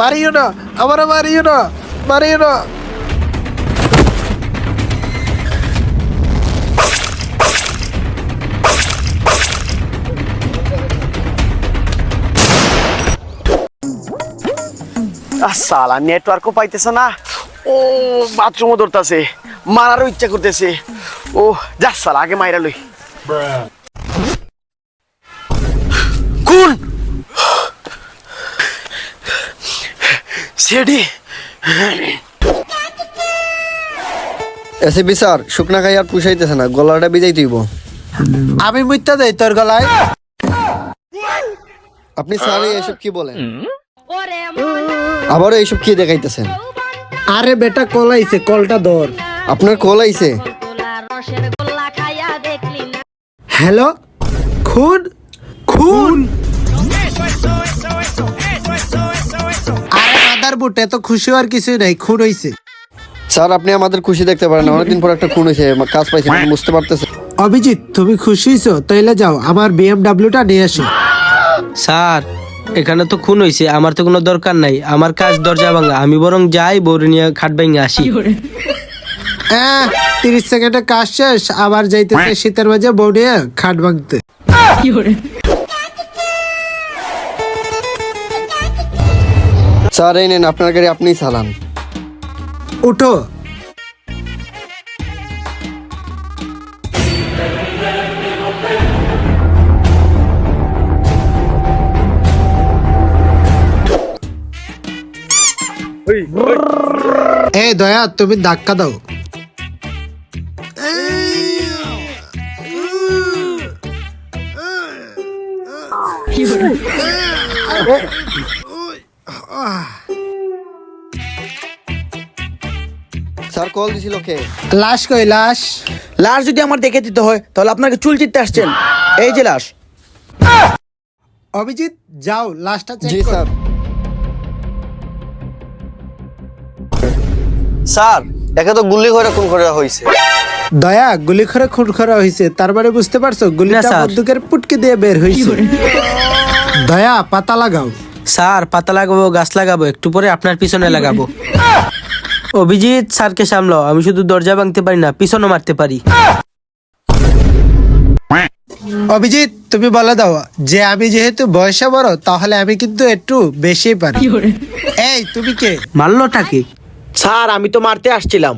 Mario না, আমারে Mario না, মারিও না। সালা নেটওয়ার্কও পাইতেছে না। ও বাথরুমও ধরতেছে, মারারও ইচ্ছা করতেছে। ও যা সালা আগে মাইরা লই। কোন সেডি এসিপি স্যার, শুকনা খাই আর পুষাইতেছে না, গলাটা বিজাই দিব। আমি মিথ্যা দেই তোর গলায়? আপনি স্যার এসব কি বলেন? আবারও এইসব কি দেখাইতেছেন? আরে বেটা কল আইছে, কলটা ধর। আপনার কল আইছে? হ্যালো, খুন খুন। আরে মাদার বুট, এত খুশি হওয়ার কিছুই নাই, খুন হইছে। স্যার আপনি আমাদের খুশি দেখতে পারেন, অনেকদিন পর একটা খুন হয়েছে, কাজ পাইছি, আপনি বুঝতে পারতেছেন। অভিজিৎ, তুমি খুশি হইছো? তাইলে যাও আমার বিএমডাব্লিউটা নিয়ে আসো। স্যার এখানে তো খুন হয়েছে, আমার তো কোনো দরকার নাই, আমার কাজ দরজা ভাঙা, আমি বরং যাই বউরে নিয়ে খাট ভাঙা আসি। 30 সেকেন্ডে কাজ শেষ, আবার যাইতেছে শীতের মাঝে বউ নিয়ে খাট ভাঙতে। স্যার এই নেন আপনার গাড়ি, আপনিই চালান। উঠো। এই দয়া, তুমি ধাক্কা দাও। স্যার কল দিছিল কে? লাশ কই? লাশ লাশ যদি আমার দেখে দিতে হয় তাহলে আপনাকে চুল চিত্তে আসছেন। এই যে লাশ। অভিজিৎ যাও লাশটা চেক জি করো। স্যার। স্যার একে তো গুলি করে খুন করা হয়েছে। দয়া, গুলি করে খুন করা হয়েছে, তার মানে বুঝতে পারছো গুলিটা স্যার। বন্দুকের পুটকি দিয়ে বের হয়েছে। দয়া, পাতা লাগাও। স্যার পাতা লাগাবো, গাছ লাগাবো, একটু পরে আপনার পিছনে লাগাবো। অভিজিৎ স্যারকে সামলাও, আমি শুধু দরজা ভাঙতে পারি না, পিছনও মারতে পারি। অভিজিৎ তুমি বলে দাও যে আমি যেহেতু বয়সে বড়, তাহলে আমি কিন্তু একটু বেশি পারি। এই তুমি কে? মারলোটা কি? স্যার আমি তো মারতে আসছিলাম।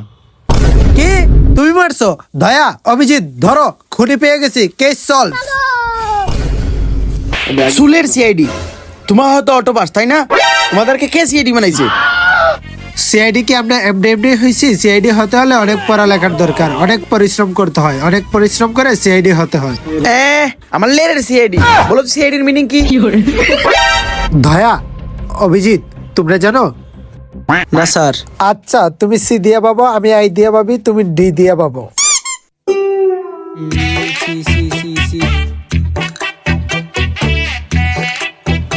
কে? তুমি মারছো? দয়া, অভিজিৎ ধরো, খুনি পেয়ে গেছি, কেস সলভ। চুলের সিআইডি, তোমার হয়তো অটো পাস তাই না? তোমাদেরকে কে সিআইডি বানাইছে? সিআইডি কি আমরা এমডি হয়েছি? সিআইডি হতে হলে অনেক পড়ালেখার দরকার, অনেক পরিশ্রম করতে হয়, অনেক পরিশ্রম করে সিআইডি হতে হয়। আমার লেরের সিআইডি, বলো তো সিআইডির মিনিং কি? দয়া, অভিজিৎ তোমরা জানো? না স্যার। আচ্ছা, তুমি সি দিয়ে পাবো, আমি আই দিয়ে পাবি, তুমি ডি দিয়ে পাবো।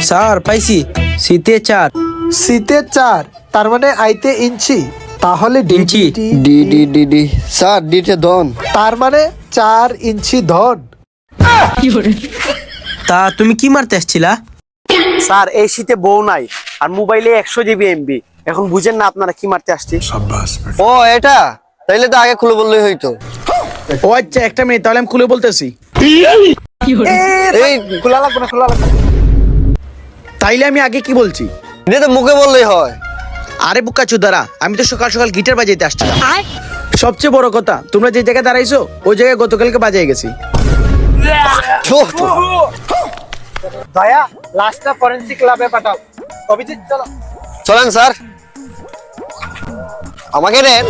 স্যার পাইছি, শীতে 4। সিতে 4, তার মানে আইতে ইঞ্চি, তাহলে D inch. D D D D sir, ডিতে ধন। তার মানে 4 ইঞ্চি ধন। তা তুমি কি মারতে আসছিলা? স্যার এই শীতে বউ নাই আর মোবাইলে 100 জিবি এমবি, এখন বুঝেন না আপনারা কি মারতে আসছি? ও এটা, তাইলে তো আগে খুলে বললেই হইতো। ও আচ্ছা, একটা মিনিট, তাহলে আমি খুলে বলতেছি। এই খোলা লাগবে না, খোলা লাগবে না। তাইলে আমি আগে কি বলছি? এটা তো মুখে বললেই হয়। আরে বুকা চুদারা, আমি তো সকাল সকাল গিটার বাজাইতে আসছিলাম। সবচেয়ে বড় কথা, তোমরা যে জায়গায় দাঁড়াইছো ওই জায়গায় গতকালকে বাজাই গেছি। দয়া, লাস্টটা ফরেনসিক ল্যাবে পাঠাও। অভিজিৎ চলো। চলেন স্যার, আমাকে দেন।